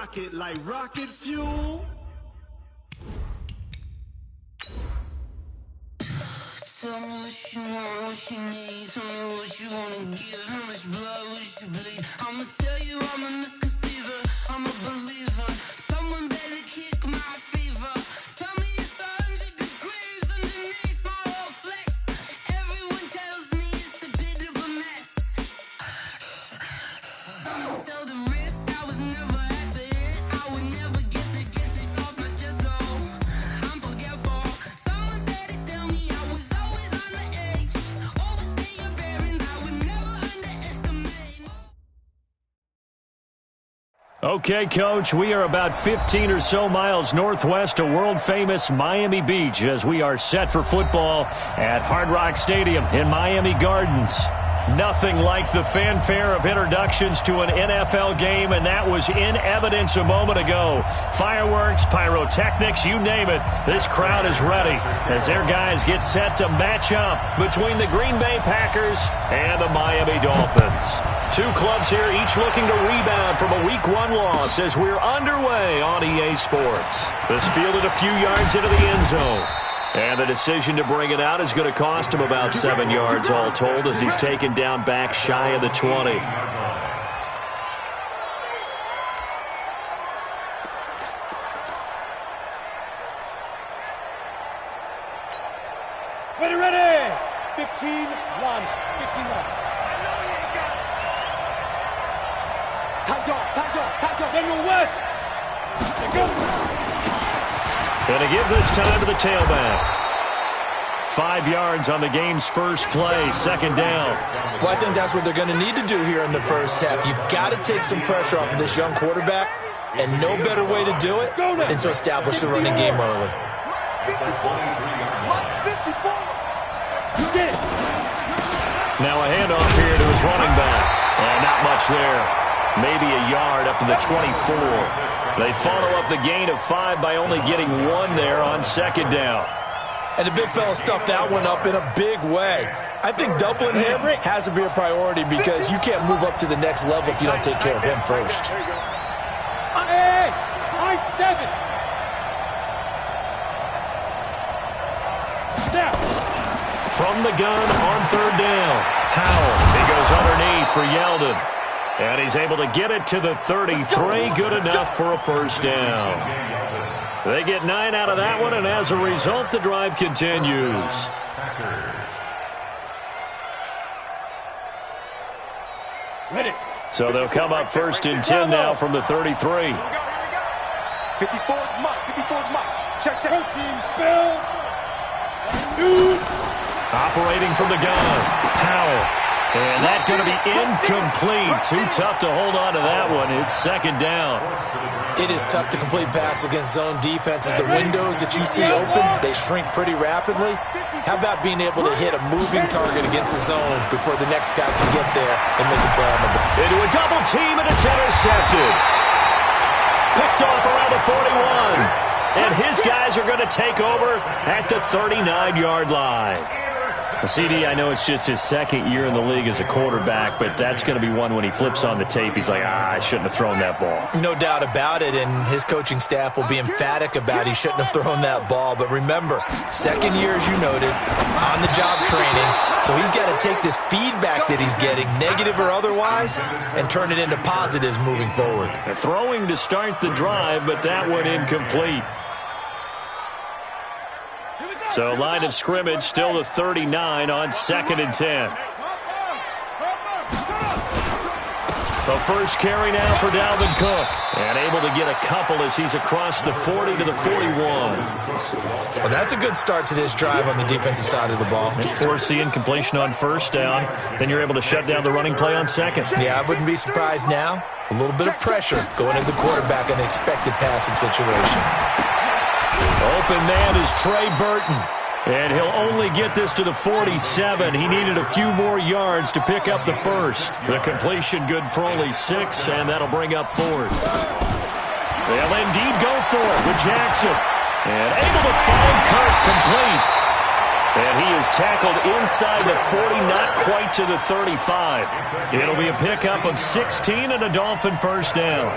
rocket like rocket fuel. Tell me what you want, what you need. Tell me what you wanna give. How much blood would you bleed? I'ma tell you I'm a misconceiver. I'm a believer. Someone better kick my fever. Tell me it's 100 degrees underneath my whole flesh. Everyone tells me it's a bit of a mess. I'ma tell the risk I was never at the end. I would never get it off my chest though. I'm forgetful. Someone better tell me I was always on the edge. Overstay your bearings, I would never underestimate. Okay, Coach, we are about 15 or so miles northwest of world-famous Miami Beach as we are set for football at Hard Rock Stadium in Miami Gardens. Nothing like the fanfare of introductions to an NFL game, and that was in evidence a moment ago. Fireworks, pyrotechnics, you name it. This crowd is ready as their guys get set to match up between the Green Bay Packers and the Miami Dolphins. Two clubs here, each looking to rebound from a Week 1 loss as we're underway on EA Sports. This fielded a few yards into the end zone. And the decision to bring it out is going to cost him about 7 yards all told as he's taken down back shy of the 20. Ready! 15-1. 15-1. Tight dog. Daniel West. Here goes. Going to give this time to the tailback. 5 yards on the game's first play, second down. Well, I think that's what they're going to need to do here in the first half. You've got to take some pressure off of this young quarterback, and no better way to do it than to establish the running game early. Now a handoff here to his running back. And not much there. Maybe a yard up to the 24. They follow up the gain of 5 by only getting 1 there on second down. And the big fella stuffed that one up in a big way. I think doubling him has to be a priority because you can't move up to the next level if you don't take care of him first. Hey, I-7. Now. From the gun on third down. Howell. He goes underneath for Yeldon. And he's able to get it to the 33. Good enough for a first down. They get 9 out of that one, and as a result, the drive continues. Ready. So they'll come up first and 10 now from the 33. 54's Mike. Check. Team spill. 2. Operating from the gun. Howell. And that's going to be incomplete. Too tough to hold on to that one. It's second down. It is tough to complete pass against zone defenses. The windows that you see open, they shrink pretty rapidly. How about being able to hit a moving target against a zone before the next guy can get there and make a play on the ball? Into a double team, and it's intercepted. Picked off around the 41. And his guys are going to take over at the 39-yard line. CD, I know it's just his second year in the league as a quarterback, but that's going to be one when he flips on the tape. He's like, I shouldn't have thrown that ball. No doubt about it, and his coaching staff will be emphatic about he shouldn't have thrown that ball. But remember, second year, as you noted, on-the-job training, so he's got to take this feedback that he's getting, negative or otherwise, and turn it into positives moving forward. They're throwing to start the drive, but that one incomplete. So line of scrimmage still the 39 on second and 10. The first carry now for Dalvin Cook. And able to get a couple as he's across the 40 to the 41. Well, that's a good start to this drive on the defensive side of the ball. And force the incompletion on first down. Then you're able to shut down the running play on second. Yeah, I wouldn't be surprised now. A little bit of pressure going into the quarterback in the expected passing situation. Open man is Trey Burton. And he'll only get this to the 47. He needed a few more yards to pick up the first. The completion good for only 6, and that'll bring up fourth. They'll indeed go for it with Jackson. And able to find Kirk complete. And he is tackled inside the 40, not quite to the 35. It'll be a pickup of 16 and a Dolphin first down.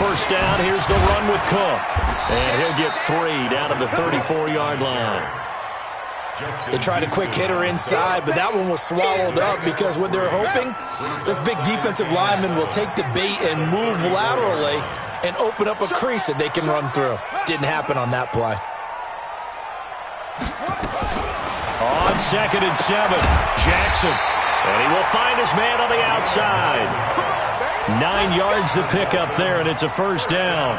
first down. Here's the run with Cook. And he'll get 3 down to the 34-yard line. They tried a quick hitter inside, but that one was swallowed up because what they're hoping, this big defensive lineman will take the bait and move laterally and open up a crease that they can run through. Didn't happen on that play. On 2nd and 7, Jackson. And he will find his man on the outside. 9 yards to pick up there, and it's a first down.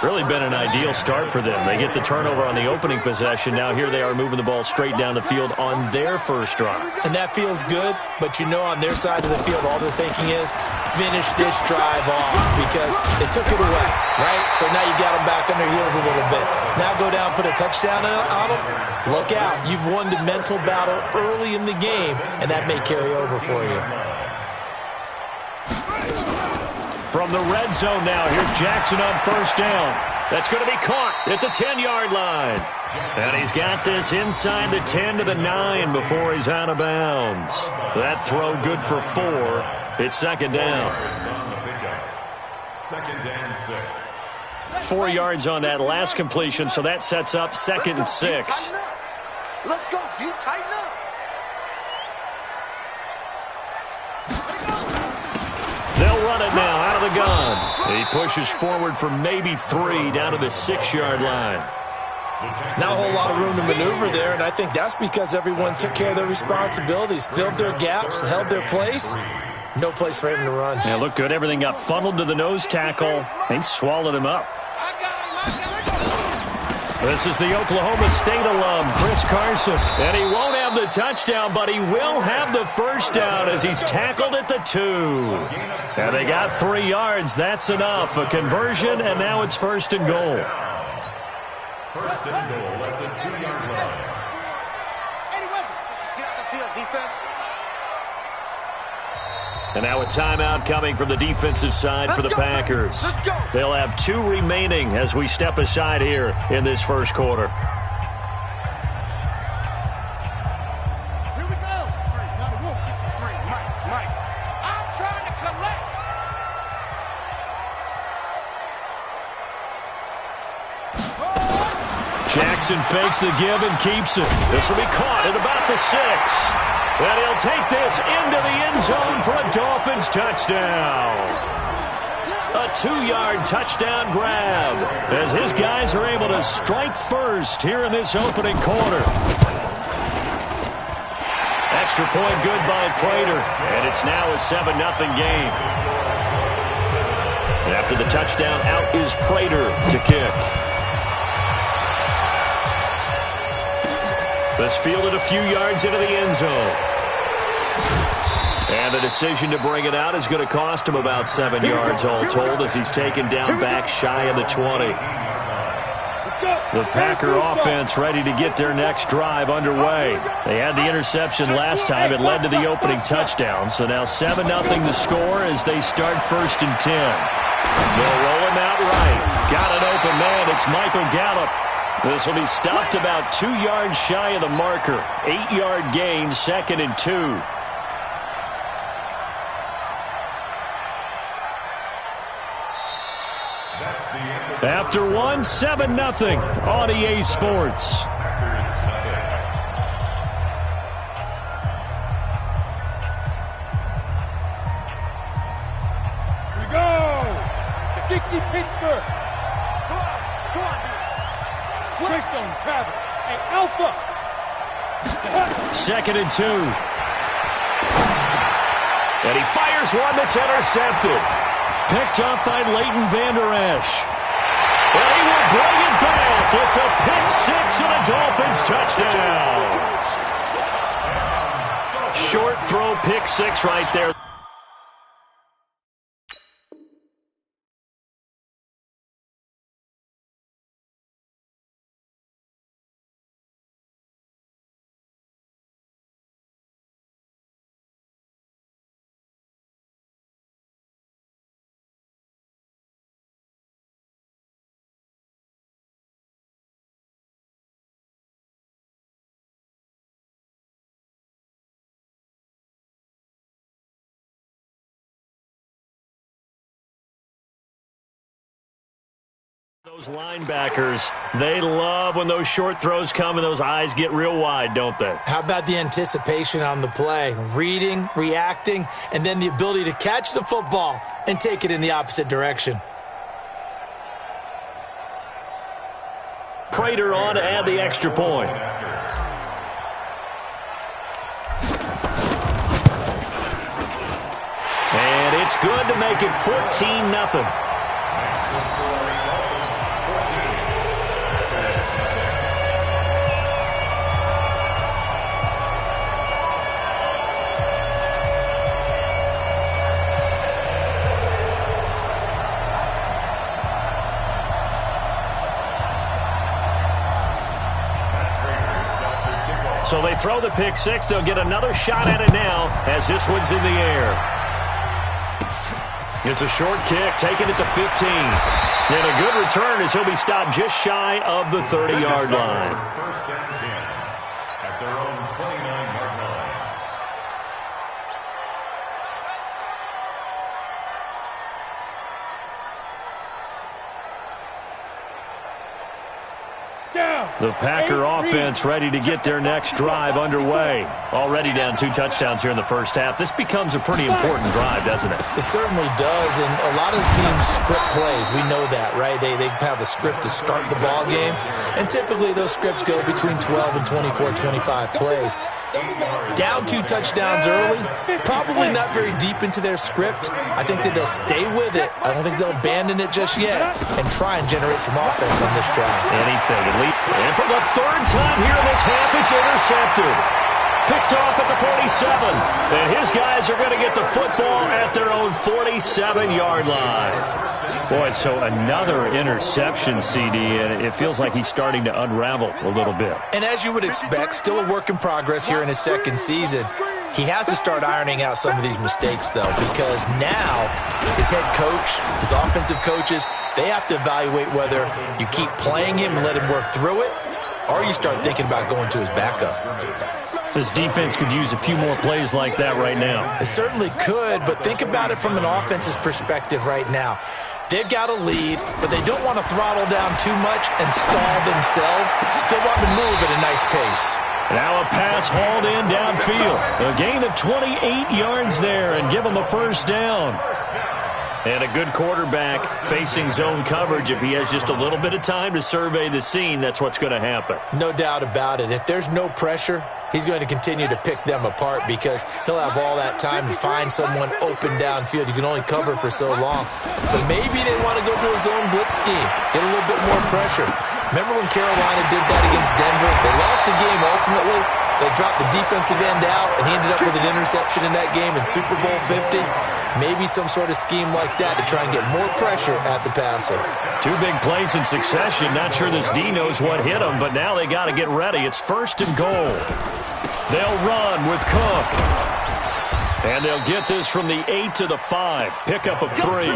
Really been an ideal start for them. They get the turnover on the opening possession. Now here they are moving the ball straight down the field on their first drive. And that feels good, but you know on their side of the field all they're thinking is finish this drive off because they took it away, right? So now you got them back on their heels a little bit. Now go down, put a touchdown on them. Look out. You've won the mental battle early in the game, and that may carry over for you. From the red zone now, here's Jackson on first down. That's going to be caught at the 10-yard line. And he's got this inside the 10 to the 9 before he's out of bounds. That throw good for 4. It's second down. Second and 6. 4 yards on that last completion, so that sets up 2nd and 6. Let's go, D. Tighten up. They'll run it now out of the gun. He pushes forward for maybe 3 down to the 6-yard line. Not a whole lot of room to maneuver there, and I think that's because everyone took care of their responsibilities, filled their gaps, held their place. No place for him to run. Yeah, looked good. Everything got funneled to the nose tackle. They swallowed him up. This is the Oklahoma State alum, Chris Carson. And he won't have the touchdown, but he will have the first down as he's tackled at the 2. And they got 3 yards. That's enough. A conversion, and now it's first and goal. First and goal at the 2-yard line. Anyway, just get out the field, defense. And now a timeout coming from the defensive side for the Packers. They'll have 2 remaining as we step aside here in this first quarter. Here we go. 3, Mike. I'm trying to collect. Jackson fakes the give and keeps it. This will be caught at about the 6. And he'll take this into the end zone for a Dolphins touchdown. A 2-yard touchdown grab as his guys are able to strike first here in this opening quarter. Extra point good by Prater, and it's now a 7-0 game. After the touchdown, out is Prater to kick. This fielded a few yards into the end zone. And the decision to bring it out is going to cost him about 7 yards all told as he's taken down back shy of the 20. The Packer offense ready to get their next drive underway. They had the interception last time. It led to the opening touchdown. So now 7-0 to score as they start first and 10. They'll roll him out right. Got an open man. It's Michael Gallup. This will be stopped about 2 yards shy of the marker. 8-yard gain, 2nd and 2. After 1, 7-0 on EA Sports. Here we go. 60 Pittsburgh. Come on. Switchstone, Travis. Hey, Alpha. 2nd and 2. And he fires one that's intercepted. Picked up by Leighton Vander Esch. And he will bring it back. It's a pick 6 and a Dolphins touchdown. Short throw, pick 6 right there. Those linebackers, they love when those short throws come and those eyes get real wide, don't they? How about the anticipation on the play? Reading, reacting, and then the ability to catch the football and take it in the opposite direction. Prater on to add the extra point. And it's good to make it 14-0. So they throw the pick six. They'll get another shot at it now as this one's in the air. It's a short kick, taking it to 15. And a good return as he'll be stopped just shy of the 30-yard line. First and 10 at their own 29-yard line. The Packer offense ready to get their next drive underway. Already down 2 touchdowns here in the first half. This becomes a pretty important drive, doesn't it? It certainly does, and a lot of the teams script plays. We know that, right? They have a script to start the ball game, and typically those scripts go between 12 and 24, 25 plays. Down 2 touchdowns early, probably not very deep into their script. I think that they'll stay with it. I don't think they'll abandon it just yet and try and generate some offense on this drive. Anything. And for the third time here in this half, it's intercepted. Picked off at the 47. And his guys are going to get the football at their own 47-yard line. Boy, so another interception, CD, and it feels like he's starting to unravel a little bit. And as you would expect, still a work in progress here in his second season. He has to start ironing out some of these mistakes, though, because now his head coach, his offensive coaches, they have to evaluate whether you keep playing him and let him work through it, or you start thinking about going to his backup. This defense could use a few more plays like that right now. It certainly could, but think about it from an offense's perspective right now. They've got a lead, but they don't want to throttle down too much and stall themselves. Still want to move at a nice pace. Now a pass hauled in downfield. A gain of 28 yards there and give him the first down. And a good quarterback facing zone coverage. If he has just a little bit of time to survey the scene, that's what's going to happen. No doubt about it. If there's no pressure, he's going to continue to pick them apart because he'll have all that time to find someone open downfield. You can only cover for so long. So maybe they want to go to a zone blitz scheme, get a little bit more pressure. Remember when Carolina did that against Denver? They lost the game ultimately. They dropped the defensive end out, and he ended up with an interception in that game in Super Bowl 50. Maybe some sort of scheme like that to try and get more pressure at the passer. 2 big plays in succession. Not sure this D knows what hit him, but now they got to get ready. It's 1st and goal. They'll run with Cook. And they'll get this from the 8 to the 5. Pickup of 3.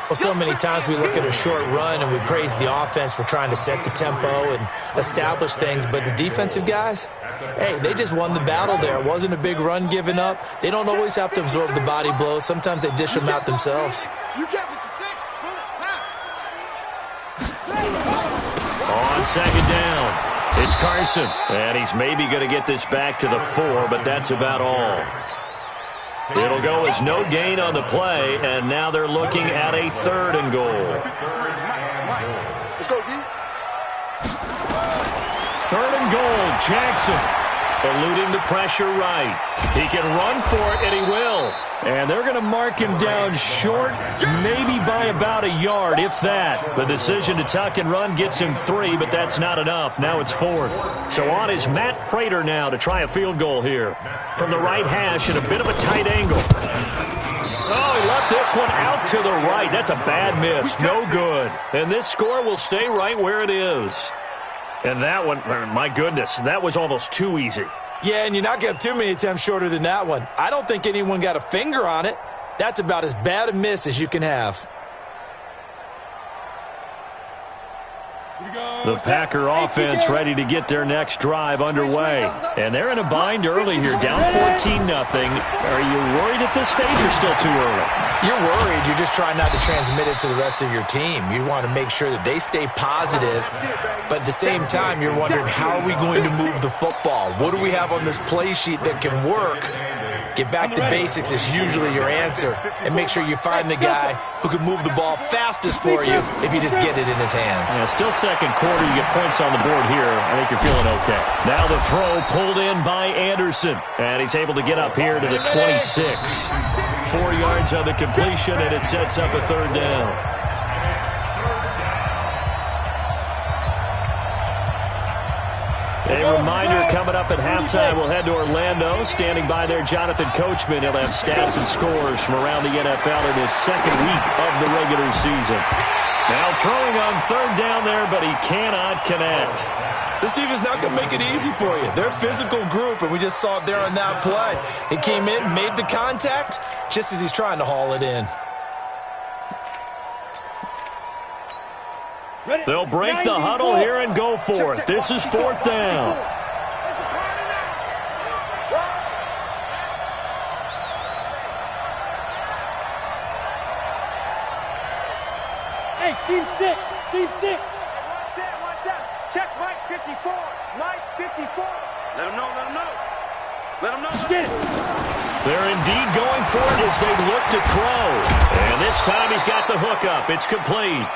Well, so many times we look at a short run and we praise the offense for trying to set the tempo and establish things, but the defensive guys, hey, they just won the battle there. It wasn't a big run given up. They don't always have to absorb the body blows. Sometimes they dish them out themselves. On 2nd down. It's Carson, and he's maybe going to get this back to the 4, but that's about all. It'll go as no gain on the play, and now they're looking at a 3rd and goal. Let's go, D. 3rd and goal, Jackson. Eluding the pressure right. He can run for it, and he will. And they're going to mark him down short, maybe by about a yard, if that. The decision to tuck and run gets him 3, but that's not enough. Now it's 4th. So on is Matt Prater now to try a field goal here. From the right hash at a bit of a tight angle. Oh, he left this one out to the right. That's a bad miss. No good. And this score will stay right where it is. And that one, my goodness, that was almost too easy. Yeah, and you're not going to have too many attempts shorter than that one. I don't think anyone got a finger on it. That's about as bad a miss as you can have. The Packer offense ready to get their next drive underway. And they're in a bind early here, down 14-0. Are you worried at this stage or still too early? You're worried. You're just trying not to transmit it to the rest of your team. You want to make sure that they stay positive, but at the same time, you're wondering, how are we going to move the football? What do we have on this play sheet that can work? Get back to basics is usually your answer, and make sure you find the guy who can move the ball fastest for you if you just get it in his hands. Yeah, still second quarter. You get points on the board here. I think you're feeling okay. Now the throw pulled in by Anderson, and he's able to get up here to the 26. 4 yards on the completion, and it sets up a third down. A reminder, coming up at halftime, we'll head to Orlando. Standing by there, Jonathan Coachman. He'll have stats and scores from around the NFL in his second week of the regular season. Now throwing on third down there, but he cannot connect. This defense not going to make it easy for you. They're a physical group, and we just saw it there on that play. He came in, made the contact, just as he's trying to haul it in. They'll break the huddle here and go for it. This is fourth down. Hey, team 6, team 6. One set. Check Mike 54. Mike 54. Let him know, let him know. Let him know. Get it. They're indeed going for it as they look to throw. And this time he's got the hook up. It's complete.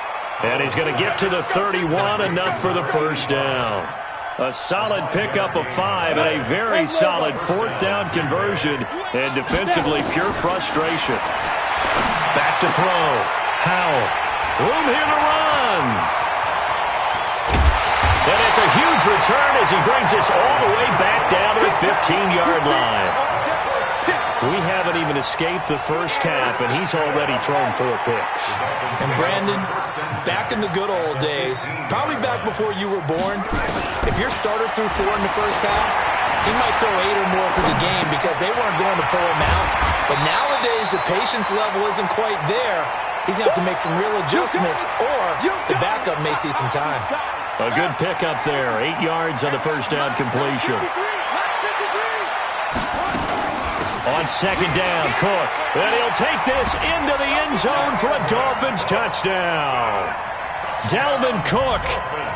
And he's going to get to the 31, enough for the first down. A solid pickup of 5 and a very solid fourth down conversion. And defensively, pure frustration. Back to throw. Howell. Room here to run. And it's a huge return as he brings us all the way back down to the 15-yard line. We haven't even escaped the first half, and he's already thrown 4 picks. And Brandon, back in the good old days, probably back before you were born, if your starter threw 4 in the first half, he might throw 8 or more for the game because they weren't going to pull him out. But nowadays, the patience level isn't quite there. He's going to have to make some real adjustments, or the backup may see some time. A good pickup there. 8 yards on the first down completion. On second down, Cook. And he'll take this into the end zone for a Dolphins touchdown. Dalvin Cook,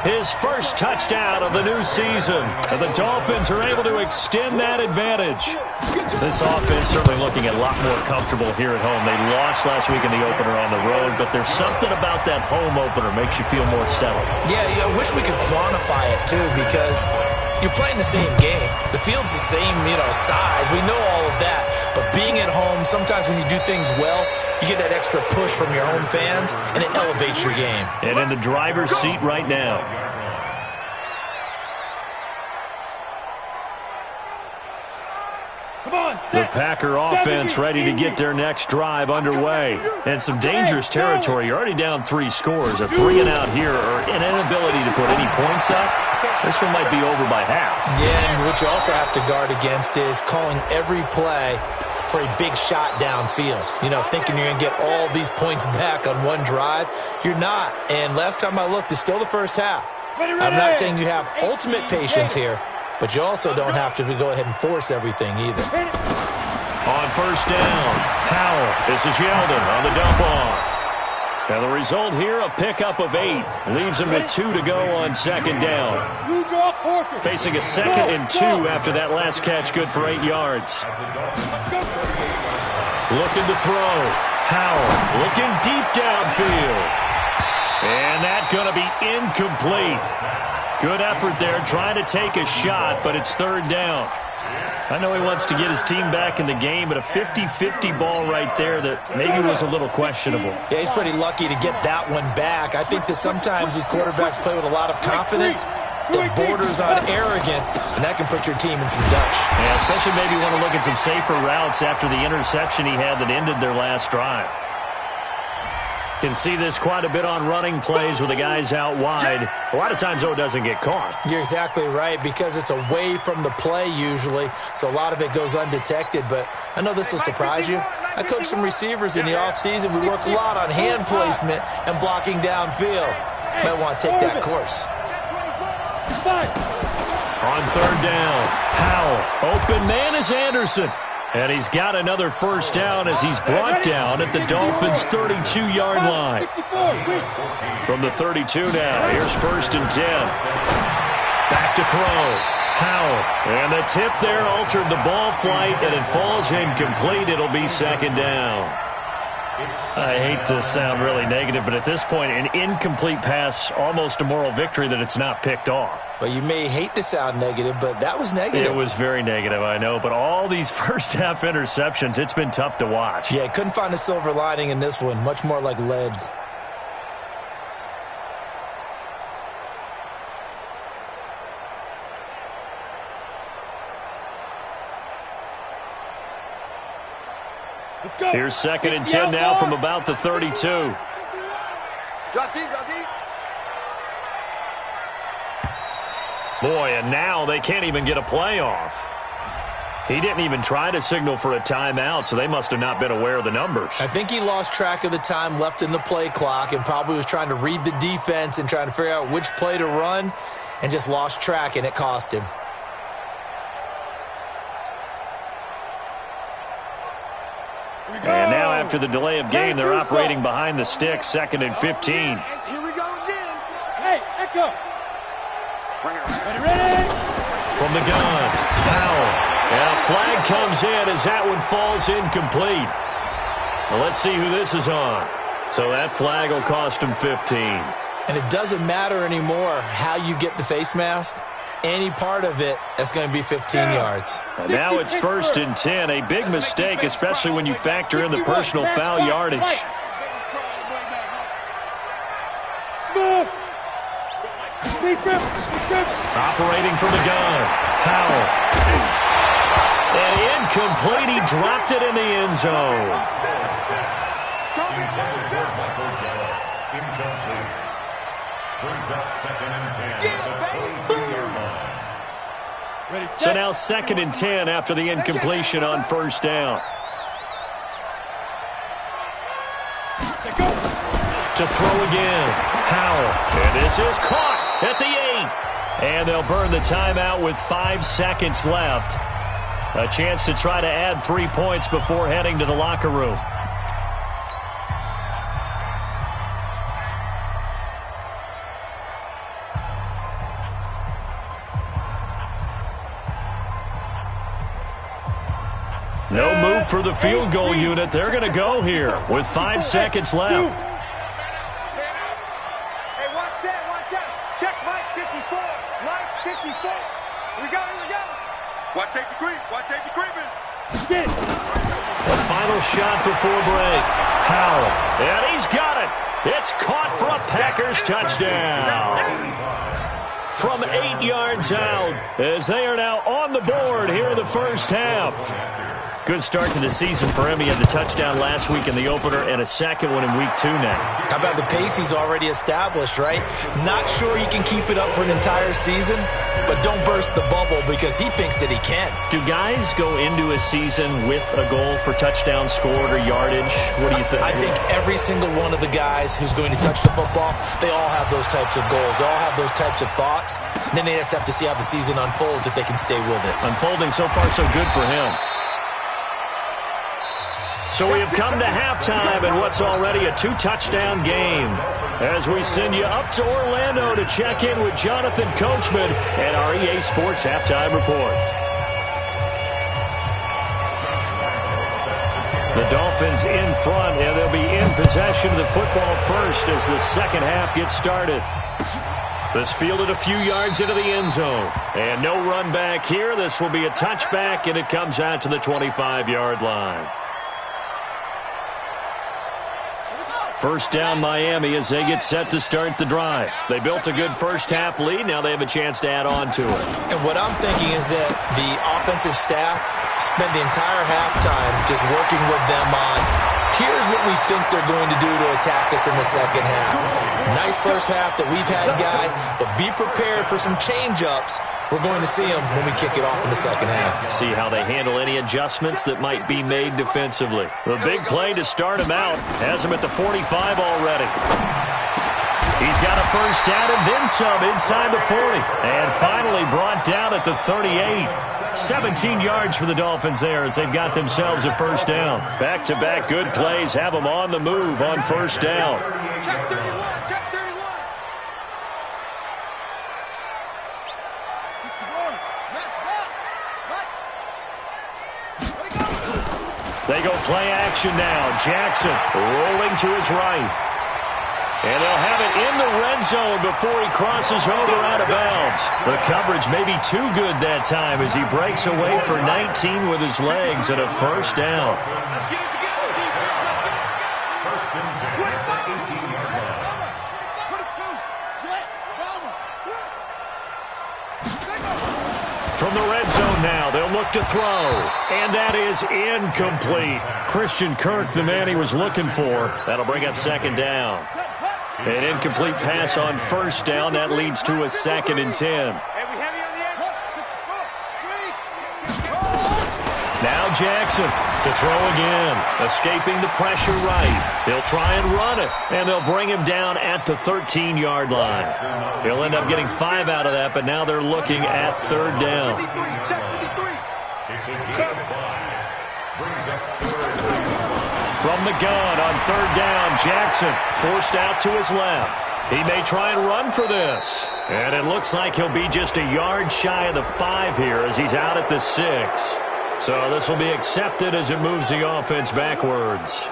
his first touchdown of the new season. And the Dolphins are able to extend that advantage. This offense certainly looking a lot more comfortable here at home. They lost last week in the opener on the road, but there's something about that home opener makes you feel more settled. Yeah, I wish we could quantify it, too, because you're playing the same game. The field's the same, size. We know all of that. But being at home, sometimes when you do things well, you get that extra push from your home fans, and it elevates your game. And in the driver's seat right now. Come on, The Packer offense ready to get their next drive underway. And some dangerous territory. You're already down 3 scores. A 3-and-out here, or an inability to put any points up. This one might be over by half. Yeah, and what you also have to guard against is calling every play for a big shot downfield. Thinking you're going to get all these points back on one drive. You're not. And last time I looked, it's still the first half. I'm not saying you have ultimate patience here, but you also don't have to go ahead and force everything either. On first down, Howell. This is Yeldon on the dump off. Now the result here, a pickup of 8. Leaves him with 2 to go on second down. Facing a 2nd and 2 after that last catch, good for 8 yards. Looking to throw. Howell looking deep downfield. And that's going to be incomplete. Good effort there, trying to take a shot, but it's third down. I know he wants to get his team back in the game, but a 50-50 ball right there that maybe was a little questionable. Yeah, he's pretty lucky to get that one back. I think that sometimes these quarterbacks play with a lot of confidence that borders on arrogance, and that can put your team in some dutch. Yeah, especially maybe want to look at some safer routes after the interception he had that ended their last drive. Can see this quite a bit on running plays with the guys out wide. A lot of times, though, it doesn't get caught. You're exactly right, because it's away from the play usually, so a lot of it goes undetected. But I know this will surprise you. I coach some receivers in the offseason. We work a lot on hand placement and blocking downfield. Might want to take that course. On third down, Powell. Open man is Anderson. And he's got another first down as he's brought down at the Dolphins' 32-yard line. From the 32 now, here's 1st and 10. Back to throw. Powell. And the tip there altered the ball flight, and it falls incomplete. It'll be 2nd down. I hate to sound really negative, but at this point, an incomplete pass, almost a moral victory that it's not picked off. Well, you may hate to sound negative, but that was negative. It was very negative, I know, but all these first-half interceptions, it's been tough to watch. Yeah, couldn't find a silver lining in this one. Much more like lead. Here's 2nd and 10 now from about the 32. Drop deep, drop deep. Boy, and now they can't even get a play off. He didn't even try to signal for a timeout, so they must have not been aware of the numbers. I think he lost track of the time left in the play clock and probably was trying to read the defense and trying to figure out which play to run and just lost track, and it cost him. And now after the delay of game, they're operating behind the sticks, 2nd and 15. Here we go again. Hey, Echo. Ready? From the gun, Powell. And a flag comes in as that one falls incomplete. Well, let's see who this is on. So that flag will cost him 15. And it doesn't matter anymore how you get the face mask. Any part of it, that's going to be 15 yards. And now it's 1st and 10. A big mistake, especially when you factor in the personal foul yardage. Smooth. Operating from the gun, Powell. And incomplete, he dropped it in the end zone. Incomplete. Brings up 2nd and 10 at the 22-yard line. So now 2nd and 10 after the incompletion on 1st down. To throw again, Powell. And this is caught at the 8. And they'll burn the timeout with 5 seconds left. A chance to try to add 3 points before heading to the locker room. No move for the field goal unit. They're going to go here with 5 seconds left. Hey, one set. Check Mike 54. Mike 54. Here we go. Watch safety creeping. The final shot before break. Powell. And he's got it. It's caught for a Packers touchdown. From 8 yards out as they are now on the board here in the first half. Good start to the season for him. He had the touchdown last week in the opener and a second one in week 2 now. How about the pace he's already established, right? Not sure he can keep it up for an entire season, but don't burst the bubble because he thinks that he can. Do guys go into a season with a goal for touchdown scored or yardage? What do you think? I think every single one of the guys who's going to touch the football, they all have those types of goals. They all have those types of thoughts. And then they just have to see how the season unfolds if they can stay with it. Unfolding so far so good for him. So we have come to halftime in what's already a 2-touchdown game. As we send you up to Orlando to check in with Jonathan Coachman and our EA Sports Halftime Report. The Dolphins in front, and they'll be in possession of the football first as the second half gets started. This fielded a few yards into the end zone. And no run back here. This will be a touchback, and it comes out to the 25-yard line. First down Miami as they get set to start the drive. They built a good first-half lead. Now they have a chance to add on to it. And what I'm thinking is that the offensive staff spent the entire halftime just working with them on, here's what we think they're going to do to attack us in the second half. Nice first half that we've had, guys, but be prepared for some change-ups. We're going to see them when we kick it off in the second half. See how they handle any adjustments that might be made defensively. The big play to start him out has him at the 45 already. He's got a first down and then some inside the 40. And finally brought down at the 38. 17 yards for the Dolphins there as they've got themselves a first down. Back-to-back good plays have them on the move on first down. Check 31, check 31. They go play action now. Jackson rolling to his right. And they'll have it in the red zone before he crosses over out of bounds. The coverage may be too good that time as he breaks away for 19 with his legs and a first down. First and 10 at the 18-yard line. From the red zone now, they'll look to throw. And that is incomplete. Christian Kirk, the man he was looking for. That'll bring up second down. An incomplete pass on first down. That leads to a second and 10. Now Jackson to throw again. Escaping the pressure right. They'll try and run it. And they'll bring him down at the 13-yard line. He'll end up getting 5 out of that, but now they're looking at third down. Brings up third down. From the gun on third down, Jackson forced out to his left. He may try and run for this. And it looks like he'll be just a yard shy of the 5 here as he's out at the 6. So this will be accepted as it moves the offense backwards.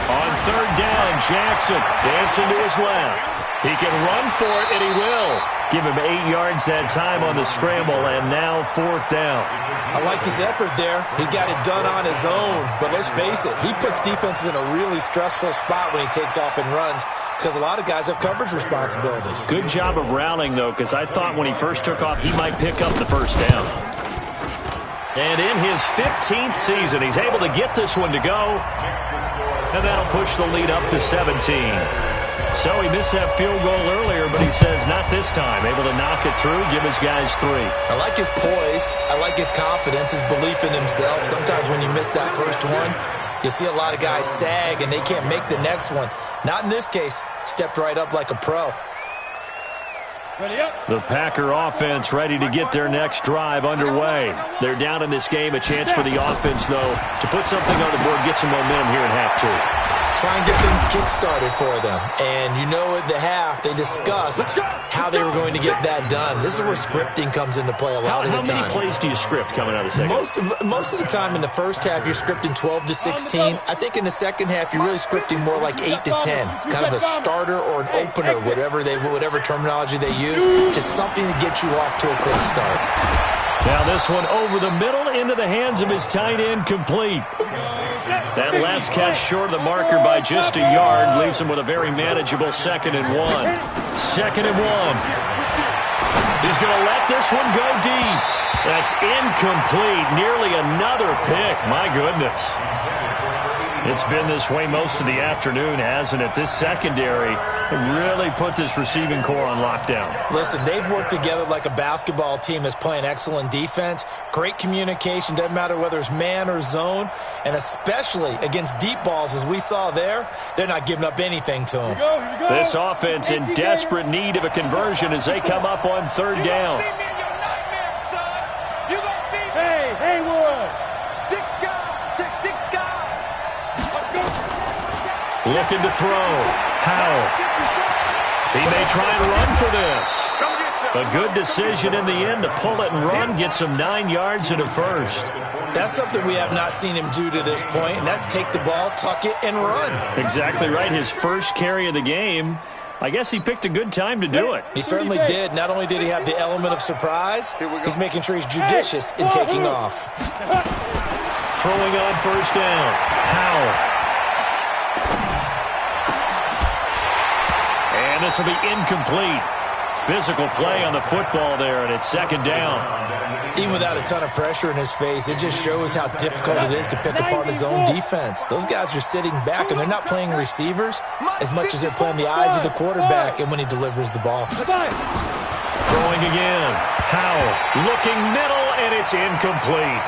On third down, Jackson dancing to his left. He can run for it, and he will. Give him 8 yards that time on the scramble, and now fourth down. I like his effort there. He got it done on his own. But let's face it, he puts defenses in a really stressful spot when he takes off and runs because a lot of guys have coverage responsibilities. Good job of rallying, though, because I thought when he first took off, he might pick up the first down. And in his 15th season, he's able to get this one to go. And that'll push the lead up to 17. So he missed that field goal earlier, but he says not this time. Able to knock it through, give his guys 3. I like his poise. I like his confidence, his belief in himself. Sometimes when you miss that first one, you'll see a lot of guys sag and they can't make the next one. Not in this case. Stepped right up like a pro. The Packer offense ready to get their next drive underway. They're down in this game. A chance for the offense, though, to put something on the board, get some momentum here in half 2. Try and get things kick-started for them. And you know at the half, they discussed how they were going to get that done. This is where scripting comes into play a lot of the time. How many plays do you script coming out of the second? Most of the time in the first half, you're scripting 12 to 16. I think in the second half, you're really scripting more like 8 to 10. Kind of a starter or an opener, whatever terminology they use. Just something to get you off to a quick start. Now this one over the middle into the hands of his tight end, complete. That last catch short of the marker by just a yard leaves him with a very manageable 2nd and 1. 2nd and 1. He's going to let this one go deep. That's incomplete. Nearly another pick. My goodness. It's been this way most of the afternoon, hasn't it? This secondary really put this receiving core on lockdown. Listen, they've worked together like a basketball team that's playing excellent defense. Great communication, doesn't matter whether it's man or zone. And especially against deep balls, as we saw there, they're not giving up anything to them. This offense in desperate need of a conversion as they come up on third down. Hey, Haywood! 6 guys! Check 6 guys! Looking to throw. Howell. He may try and run for this. A good decision in the end to pull it and run. Gets him 9 yards and a first. That's something we have not seen him do to this point, and that's take the ball, tuck it, and run. Exactly right. His first carry of the game. I guess he picked a good time to do it. He certainly did. Not only did he have the element of surprise, he's making sure he's judicious in taking off. Throwing on first down. Howell. And this will be incomplete. Physical play on the football there, and it's second down. Even without a ton of pressure in his face, it just shows how difficult it is to pick apart his own defense. Those guys are sitting back, and they're not playing receivers as much as they're playing the eyes of the quarterback and when he delivers the ball. Throwing again. Howell looking middle, and it's incomplete.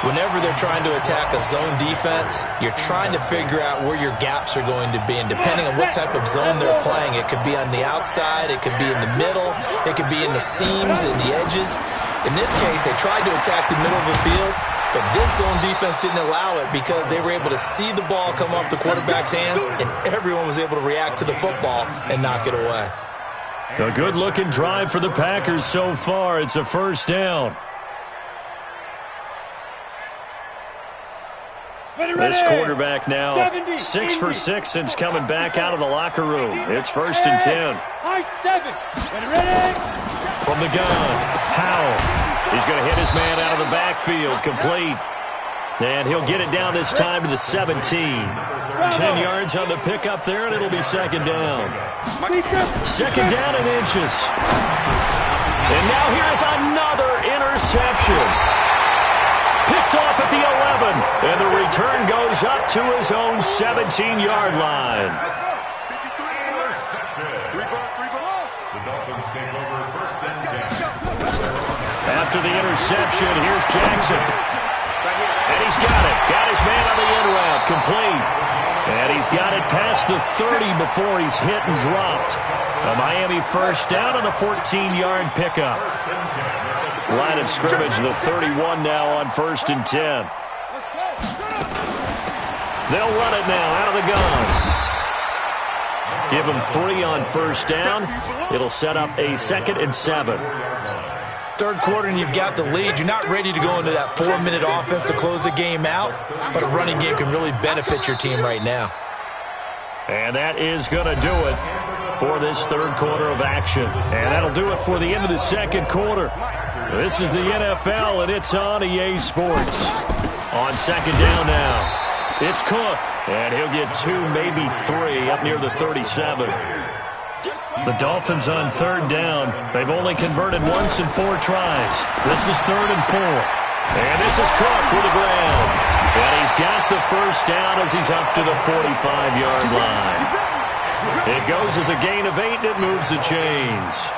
Whenever they're trying to attack a zone defense, you're trying to figure out where your gaps are going to be. And depending on what type of zone they're playing, it could be on the outside, it could be in the middle, it could be in the seams and the edges. In this case, they tried to attack the middle of the field, but this zone defense didn't allow it because they were able to see the ball come off the quarterback's hands, and everyone was able to react to the football and knock it away. A good-looking drive for the Packers so far. It's a first down. This quarterback now 6 for 6 since coming back out of the locker room. It's 1st and 10. From the gun, Howell. He's going to hit his man out of the backfield, complete. And he'll get it down this time to the 17. 10 yards on the pickup there, and it'll be 2nd down. 2nd down and inches. And now here's another interception. Picked off at the 11, and the return goes up to his own 17-yard line. The Dolphins take over 1st and 10. After the interception, here's Jackson. And he's got it. Got his man on the in route, complete. And he's got it past the 30 before he's hit and dropped. A Miami first down on a 14-yard pickup. Line of scrimmage, the 31 now on 1st and 10. They'll run it now out of the gun. Give him 3 on 1st down. It'll set up a 2nd and 7. Third quarter and you've got the lead. You're not ready to go into that 4-minute offense to close the game out, but a running game can really benefit your team right now. And that is going to do it for this third quarter of action. And that'll do it for the end of the second quarter. This is the NFL, and it's on EA Sports. On 2nd down now, it's Cook, and he'll get 2, maybe 3, up near the 37. The Dolphins on 3rd down. They've only converted once in 4 tries. This is 3rd and 4. And this is Cook with the ground. And he's got the first down as he's up to the 45-yard line. It goes as a gain of 8, and it moves the chains.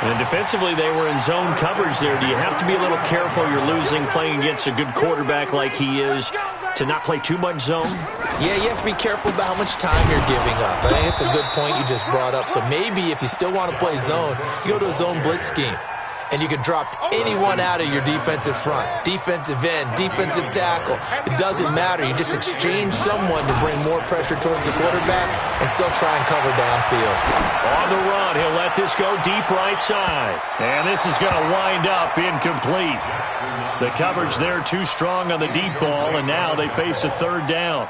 And defensively, they were in zone coverage there. Do you have to be a little careful? You're losing playing against a good quarterback like he is to not play too much zone? Yeah, you have to be careful about how much time you're giving up. I think it's a good point you just brought up. So maybe if you still want to play zone, you go to a zone blitz scheme. And you can drop anyone out of your defensive front, defensive end, defensive tackle. It doesn't matter. You just exchange someone to bring more pressure towards the quarterback and still try and cover downfield. On the run, he'll let this go deep right side. And this is going to wind up incomplete. The coverage there too strong on the deep ball, and now they face a 3rd down.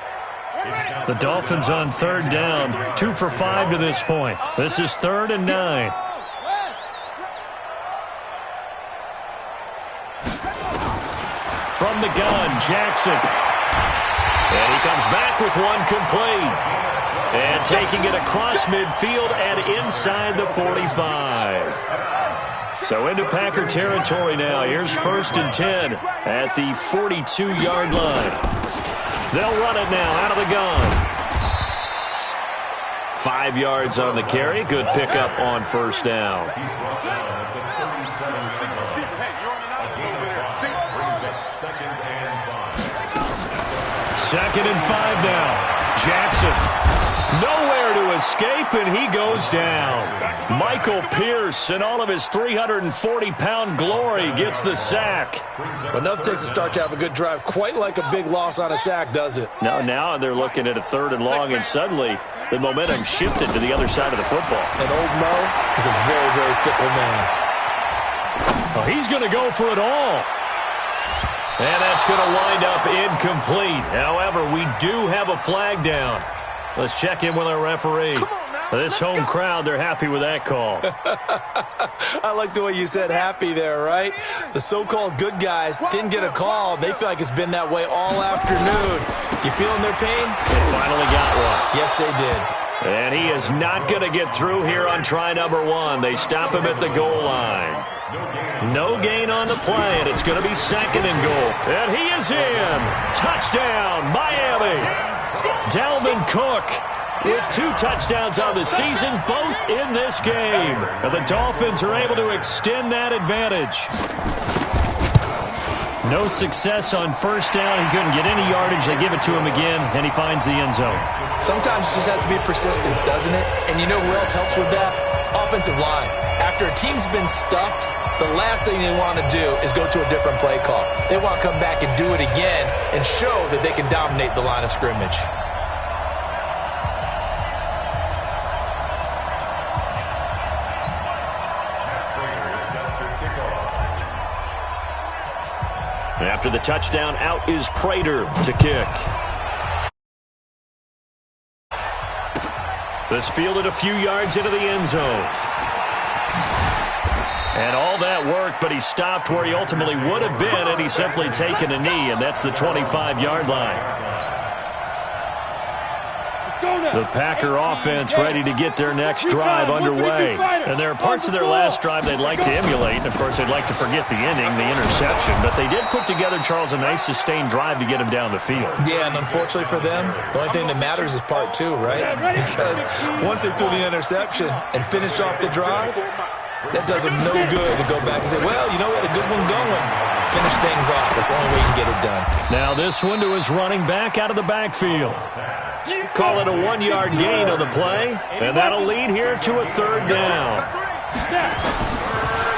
The Dolphins on 3rd down, 2 for 5 to this point. This is 3rd and 9. From the gun, Jackson. And he comes back with one complete. And taking it across midfield and inside the 45. So into Packer territory now. Here's 1st and 10 at the 42-yard line. They'll run it now out of the gun. 5 yards on the carry. Good pickup on 1st down. Second and 5 now. Jackson. Nowhere to escape, and he goes down. Michael Pierce, in all of his 340-pound glory, gets the sack. But nothing takes a start to have a good drive. Quite like a big loss on a sack, does it? No, now they're looking at a 3rd and long, and suddenly the momentum shifted to the other side of the football. And old Mo is a very, very fickle man. Oh, he's going to go for it all. And that's going to wind up incomplete. However, we do have a flag down. Let's check in with our referee. This home crowd, they're happy with that call. I like the way you said happy there, right? The so-called good guys didn't get a call. They feel like it's been that way all afternoon. You feeling their pain? They finally got one. Yes, they did. And he is not going to get through here on try number 1. They stop him at the goal line. No gain on the play, and it's going to be 2nd and goal. And he is in. Touchdown, Miami. Dalvin Cook with 2 touchdowns on the season, both in this game. And the Dolphins are able to extend that advantage. No success on first down. He couldn't get any yardage. They give it to him again, and he finds the end zone. Sometimes it just has to be persistence, doesn't it? And you know who else helps with that? Offensive line. After a team's been stuffed, the last thing they want to do is go to a different play call. They want to come back and do it again and show that they can dominate the line of scrimmage. After the touchdown, out is Prater to kick. This fielded a few yards into the end zone. And all that worked, but he stopped where he ultimately would have been, and he's simply taken a knee, and that's the 25-yard line. The Packer offense ready to get their next drive underway. And there are parts of their last drive they'd like to emulate. Of course, they'd like to forget the inning, the interception. But they did put together, Charles, a nice sustained drive to get him down the field. Yeah, and unfortunately for them, the only thing that matters is part two, right? Because once they threw the interception and finished off the drive, that does them no good to go back and say, well, you know, we had a good one going. Finish things off. That's the only way you can get it done. Now this one to his running back out of the backfield. Call it a 1-yard gain on the play, and that'll lead here to a third down.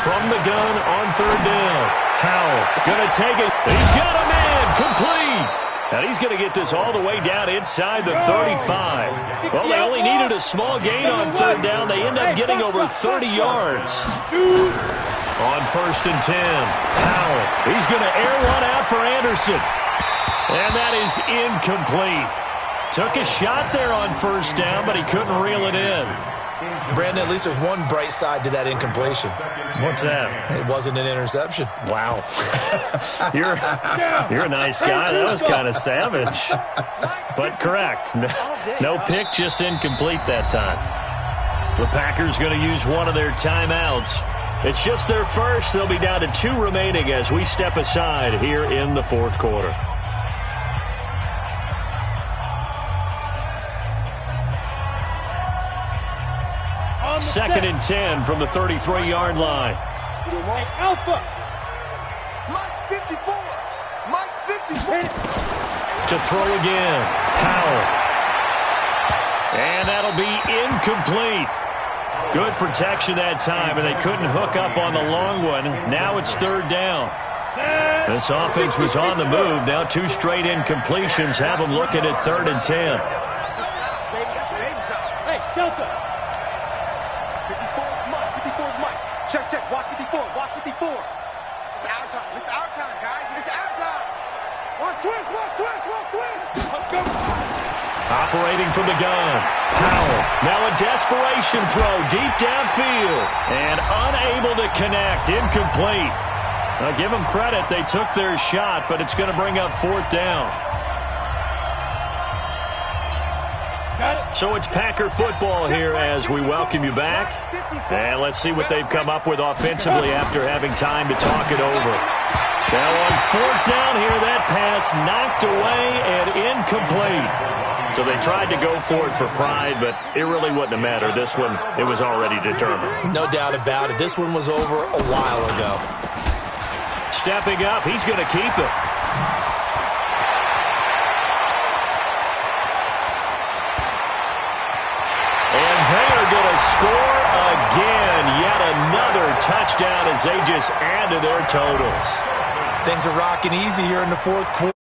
From the gun on third down. Howell going to take it. He's got a man complete. And he's going to get this all the way down inside the 35. Well, they only needed a small gain on third down. They end up getting over 30 yards. On first and 10, Howell. He's going to air one out for Anderson. And that is incomplete. Took a shot there on first down, but he couldn't reel it in. Brandon, at least there's one bright side to that incompletion. What's that? It wasn't an interception. Wow. You're a nice guy. That was kind of savage. But correct. No pick, just incomplete that time. The Packers going to use one of their timeouts. It's just their first. They'll be down to 2 remaining as we step aside here in the fourth quarter. Second and 10 from the 33-yard line. Hey, Alpha. Mike 54. Mike 54. To throw again. Howell. And that'll be incomplete. Good protection that time, and they couldn't hook up on the long one. Now it's third down. This offense was on the move. Now 2 straight incompletions have them looking at third and 10. Hey, Delta. Check, check. Watch 54. Watch 54. It's our time. It's our time, guys. It's our time. Watch twist. Watch twist. Watch twist. Operating from the gun. Howell. Now a desperation throw deep downfield. And unable to connect. Incomplete. I'll give them credit. They took their shot, but it's going to bring up fourth down. So it's Packer football here as we welcome you back. And let's see what they've come up with offensively after having time to talk it over. Now on fourth down here, that pass knocked away and incomplete. So they tried to go for it for pride, but it really wouldn't have mattered. This one, it was already determined. No doubt about it. This one was over a while ago. Stepping up, he's going to keep it. Score again. Yet another touchdown as they just add to their totals. Things are rocking easy here in the fourth quarter.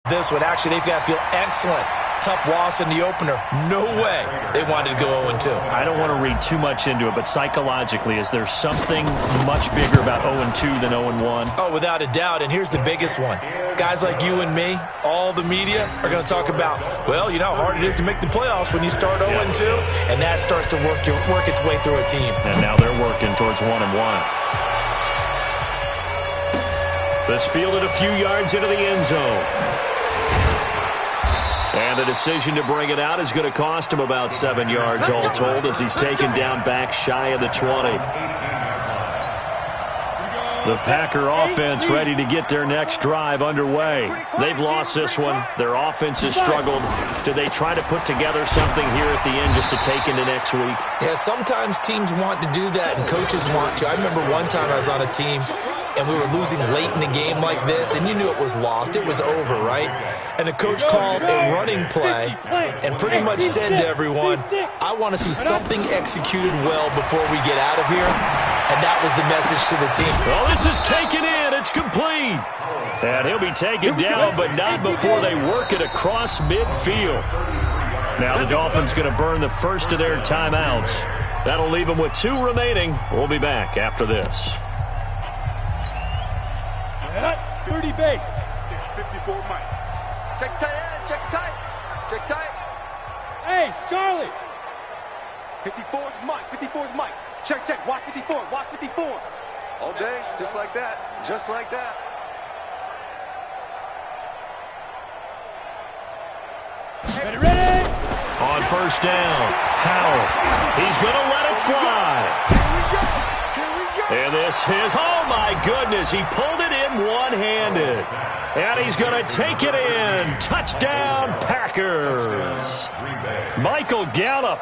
This one, actually, they've got to feel excellent. Tough loss in the opener. No way they wanted to go 0-2. I don't want to read too much into it, but psychologically, is there something much bigger about 0-2 than 0-1? Oh, without a doubt, and here's the biggest one. Guys like you and me, all the media, are going to talk about, well, you know how hard it is to make the playoffs when you start 0-2, and that starts to work its way through a team. And now they're working towards 1-1. This fielded a few yards into the end zone. And the decision to bring it out is going to cost him about 7 yards all told as he's taken down back shy of the 20. The Packer offense ready to get their next drive underway. They've lost this one. Their offense has struggled. Do they try to put together something here at the end just to take into next week? Yeah, sometimes teams want to do that and coaches want to. I remember one time I was on a team and we were losing late in the game like this, and you knew it was lost, it was over, right? And the coach called a running play and pretty much said to everyone, I want to see something executed well before we get out of here, and that was the message to the team. Well, this is taken in. It's complete. And he'll be taken down, but not before they work it across midfield. Now the Dolphins going to burn the first of their timeouts. That'll leave them with 2 remaining. We'll be back after this. 30 base. 54 Mike. Check tight, check tight, check tight. Hey, Charlie. 54 is Mike, 54 is Mike. Check, check, watch 54, watch 54. All day, just like that, just like that. Ready? On first down, Howell. He's going to let it fly. And this is, oh my goodness, he pulled it in one-handed. And he's going to take it in. Touchdown, Packers. Michael Gallup,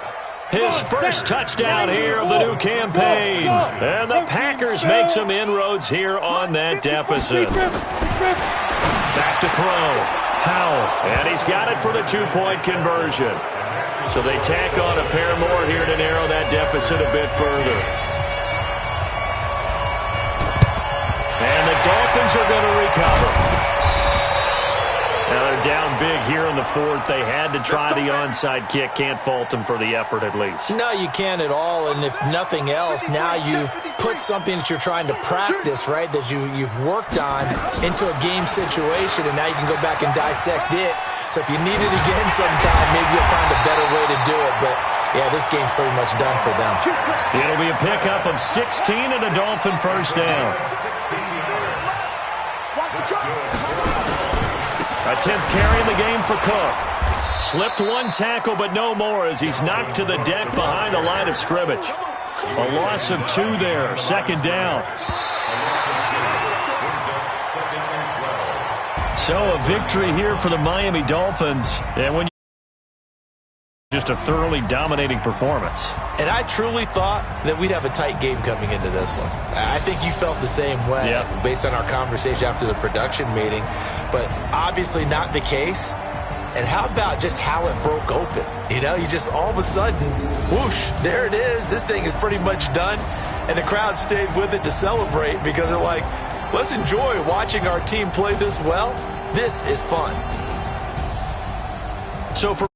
his first touchdown here of the new campaign. And the Packers make some inroads here on that deficit. Back to throw. Howell, and he's got it for the 2-point conversion. So they tack on a pair more here to narrow that deficit a bit further. And the Dolphins are going to recover. Now they're down big here in the 4th. They had to try the onside kick. Can't fault them for the effort at least. No, you can't at all. And if nothing else, now you've put something that you're trying to practice, right, that you've worked on into a game situation, and now you can go back and dissect it. So if you need it again sometime, maybe you'll find a better way to do it. But, yeah, this game's pretty much done for them. It'll be a pickup of 16 and a Dolphin first down. A 10th carry in the game for Cook. Slipped 1 tackle, but no more as he's knocked to the deck behind the line of scrimmage. A loss of 2 there, second down. So a victory here for the Miami Dolphins. And when just a thoroughly dominating performance. And I truly thought that we'd have a tight game coming into this one. I think you felt the same way based on our conversation after the production meeting, but obviously not the case. And how about just how it broke open? You know, you just all of a sudden, whoosh, there it is. This thing is pretty much done. And the crowd stayed with it to celebrate because they're like, let's enjoy watching our team play this well. This is fun. So for